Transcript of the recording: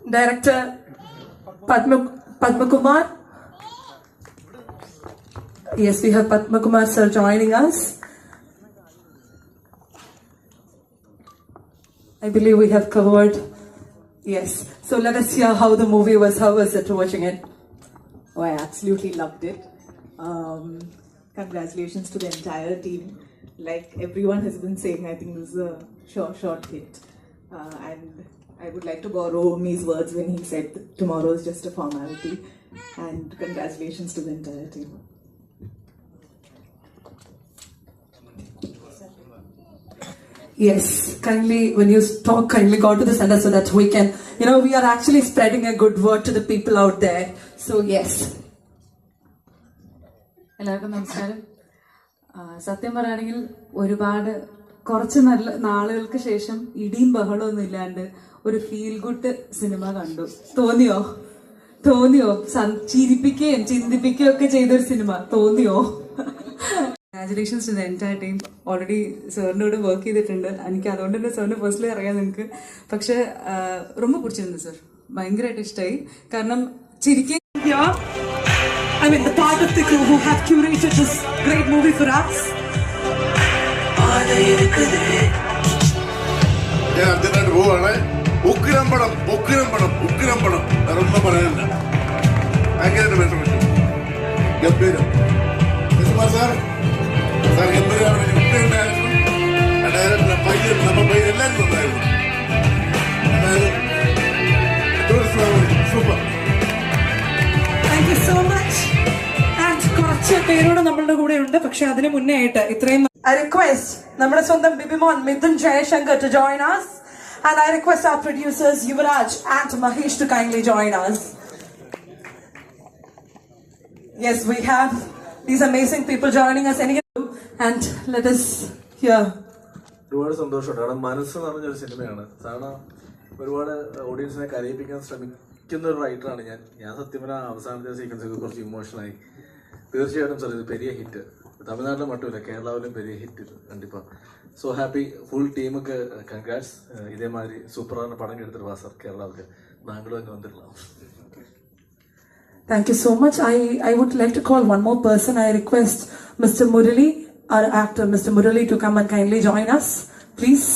Director Padma Kumar. Yes, we have Padma Kumar sir joining us. I believe we have covered. Yes. So let us hear how the movie was. How was it watching it? Oh, I absolutely loved it. Congratulations to the entire team. Like everyone has been saying, I think this is a short hit. And I would like to borrow Mi's words when he said that tomorrow is just a formality. And congratulations to the entire team. Yes, kindly, when you talk, kindly go to the center so that we can, we are actually spreading a good word to the people out there. So, yes. എല്ലാവർക്കും നമസ്കാരം. സത്യം പറയുകയാണെങ്കിൽ കുറച്ച് നല്ല നാളുകൾക്ക് ശേഷം ഇടിയും ബഹളമൊന്നും ഇല്ലാണ്ട് ഒരു ഫീൽ ഗുഡ് സിനിമ കണ്ടു. തോന്നിയോ ചിരിപ്പിക്കുകയും ചിന്തിപ്പിക്കുകയും ഒക്കെ ചെയ്തൊരു സിനിമ തോന്നിയോ? Congratulations to the entire team. Already സാറിൻ്റെ കൂടെ വർക്ക് ചെയ്തിട്ടുണ്ട്. എനിക്ക് അതുകൊണ്ട് തന്നെ സാറിന് പേഴ്സണലി അറിയാം നിങ്ങൾക്ക്. പക്ഷെ ரொம்ப പിടിച്ചിരുന്നു സാർ. ഭയങ്കരമായിട്ട് ഇഷ്ടമായി. കാരണം ചിരിക്കുക. The part of the crew who have curated this great movie for us. ഞാൻ അർജന്റായിട്ട് പോവാണ്. ഉഗ്രം പടം വേറൊന്നും പറയാനില്ല. ഭയങ്കരമായിട്ട് വിഷമിച്ചു. ഗംഭീരം സാർ ഗംഭീരമാണ്. നമ്മുടെ പയ്യൻ എല്ലാവരും ഉണ്ടായിരുന്നു. Super. Thank you so much. And കുറച്ച് പേരോട് നമ്മളുടെ കൂടെ ഉണ്ട്. പക്ഷെ അതിന് മുന്നേ ആയിട്ട് ഇത്രയും I request നമ്മുടെ സ്വന്തം ബിബിമോൻ Mithun Jaishankar to join us. And I request our producers Yuvraj and Mahesh to kindly join us. Yes, we have these amazing people joining us. And let us hear. ഒരുപാട് സന്തോഷമുണ്ട്. കാരണം മനസ്സ് നിറഞ്ഞൊരു സിനിമയാണ്. സാധാരണ ഒരുപാട് ഓഡിയൻസിനെ കരയിപ്പിക്കാൻ ശ്രമിക്കുന്ന ഒരു റൈറ്ററാണ് ഞാൻ സത്യം പറഞ്ഞാൽ അവസാനത്തെ സീക്വൻസ് ഒക്കെ കുറച്ച് ഇമോഷണലായി. തീർച്ചയായിട്ടും സാർ ഇത് പെരിയ ഹിറ്റ്. തമിഴ്നാട്ടിലും മറ്റുമില്ല, കേരളാവിലും പെരിയ ഹിറ്റ് കണ്ടിപ്പാ. So happy. ഫുൾ ടീമുക്ക് കൺഗ്രാറ്റ്സ്. ഇതേമാതിരി സൂപ്പറാണ് പടം എടുത്തിട്ട് വാ സാർ കേരളാവില് നാങ്ങളും തന്നെ വന്നിട്ടുള്ള. Thank you so much. I would like to call one more person. I request Mr. Murali, our actor Mr. Murali, to come and kindly join us, please.